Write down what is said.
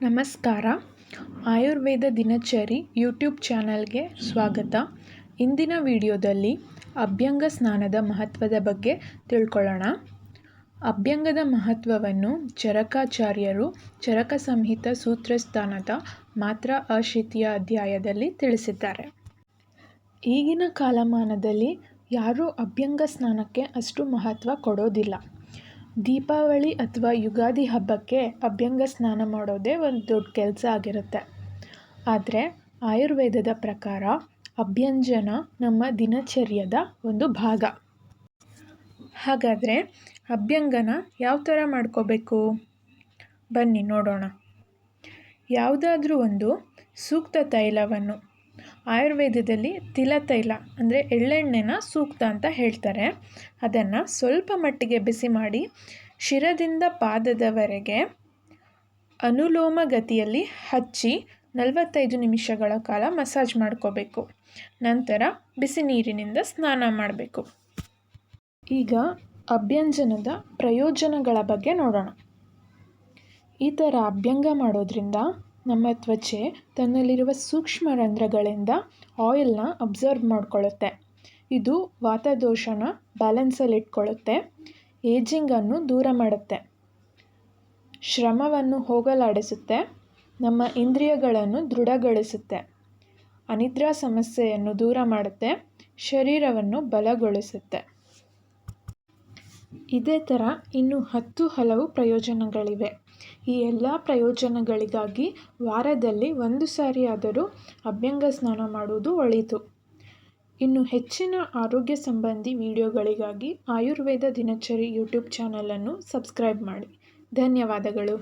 ನಮಸ್ಕಾರ. ಆಯುರ್ವೇದ ದಿನಚರಿ ಯೂಟ್ಯೂಬ್ ಚಾನಲ್ಗೆ ಸ್ವಾಗತ. ಇಂದಿನ ವಿಡಿಯೋದಲ್ಲಿ ಅಭ್ಯಂಗ ಸ್ನಾನದ ಮಹತ್ವದ ಬಗ್ಗೆ ತಿಳ್ಕೊಳ್ಳೋಣ. ಅಭ್ಯಂಗದ ಮಹತ್ವವನ್ನು ಚರಕಾಚಾರ್ಯರು ಚರಕ ಸಂಹಿತ ಸೂತ್ರಸ್ಥಾನದ ಮಾತ್ರ ಅಶಿತಿಯ ಅಧ್ಯಾಯದಲ್ಲಿ ತಿಳಿಸಿದ್ದಾರೆ. ಈಗಿನ ಕಾಲಮಾನದಲ್ಲಿ ಯಾರೂ ಅಭ್ಯಂಗ ಸ್ನಾನಕ್ಕೆ ಅಷ್ಟು ಮಹತ್ವ ಕೊಡೋದಿಲ್ಲ. ದೀಪಾವಳಿ ಅಥವಾ ಯುಗಾದಿ ಹಬ್ಬಕ್ಕೆ ಅಭ್ಯಂಗ ಸ್ನಾನ ಮಾಡೋದೇ ಒಂದು ದೊಡ್ಡ ಕೆಲಸ ಆಗಿರುತ್ತೆ. ಆದರೆ ಆಯುರ್ವೇದದ ಪ್ರಕಾರ ಅಭ್ಯಂಜನ ನಮ್ಮ ದಿನಚರ್ಯದ ಒಂದು ಭಾಗ. ಹಾಗಾದರೆ ಅಭ್ಯಂಗನ ಯಾವ ಥರ ಮಾಡ್ಕೋಬೇಕು? ಬನ್ನಿ ನೋಡೋಣ. ಯಾವುದಾದ್ರೂ ಒಂದು ಸೂಕ್ತ ತೈಲವನ್ನು, ಆಯುರ್ವೇದದಲ್ಲಿ ತಿಲತೈಲ ಅಂದರೆ ಎಳ್ಳೆಣ್ಣೆನ ಸೂಕ್ತ ಅಂತ ಹೇಳ್ತಾರೆ, ಅದನ್ನು ಸ್ವಲ್ಪ ಮಟ್ಟಿಗೆ ಬಿಸಿ ಮಾಡಿ ಶಿರದಿಂದ ಪಾದದವರೆಗೆ ಅನುಲೋಮ ಗತಿಯಲ್ಲಿ ಹಚ್ಚಿ 45 ನಿಮಿಷಗಳ ಕಾಲ ಮಸಾಜ್ ಮಾಡ್ಕೋಬೇಕು. ನಂತರ ಬಿಸಿ ನೀರಿನಿಂದ ಸ್ನಾನ ಮಾಡಬೇಕು. ಈಗ ಅಭ್ಯಂಜನದ ಪ್ರಯೋಜನಗಳ ಬಗ್ಗೆ ನೋಡೋಣ. ಈ ಥರ ಅಭ್ಯಂಗ ಮಾಡೋದ್ರಿಂದ ನಮ್ಮ ತ್ವಚೆ ತನ್ನಲ್ಲಿರುವ ಸೂಕ್ಷ್ಮ ರಂಧ್ರಗಳಿಂದ ಆಯಿಲ್ನ ಅಬ್ಸರ್ವ್ ಮಾಡ್ಕೊಳ್ಳುತ್ತೆ. ಇದು ವಾತದೋಷನ ಬ್ಯಾಲೆನ್ಸಲ್ಲಿ ಇಟ್ಕೊಳ್ಳುತ್ತೆ, ಏಜಿಂಗನ್ನು ದೂರ ಮಾಡುತ್ತೆ, ಶ್ರಮವನ್ನು ಹೋಗಲಾಡಿಸುತ್ತೆ, ನಮ್ಮ ಇಂದ್ರಿಯಗಳನ್ನು ದೃಢಗೊಳಿಸುತ್ತೆ, ಅನಿದ್ರಾ ಸಮಸ್ಯೆಯನ್ನು ದೂರ ಮಾಡುತ್ತೆ, ಶರೀರವನ್ನು ಬಲಗೊಳಿಸುತ್ತೆ. ಇದೇ ಥರ ಇನ್ನೂ ಹಲವು ಪ್ರಯೋಜನಗಳಿವೆ. ಈ ಎಲ್ಲ ಪ್ರಯೋಜನಗಳಿಗಾಗಿ ವಾರದಲ್ಲಿ 1 ಸಾರಿಯಾದರೂ ಅಭ್ಯಂಗ ಸ್ನಾನ ಮಾಡುವುದು ಒಳಿತು. ಇನ್ನು ಹೆಚ್ಚಿನ ಆರೋಗ್ಯ ಸಂಬಂಧಿ ವಿಡಿಯೋಗಳಿಗಾಗಿ ಆಯುರ್ವೇದ ದಿನಚರಿ ಯೂಟ್ಯೂಬ್ ಚಾನಲನ್ನು ಸಬ್ಸ್ಕ್ರೈಬ್ ಮಾಡಿ. ಧನ್ಯವಾದಗಳು.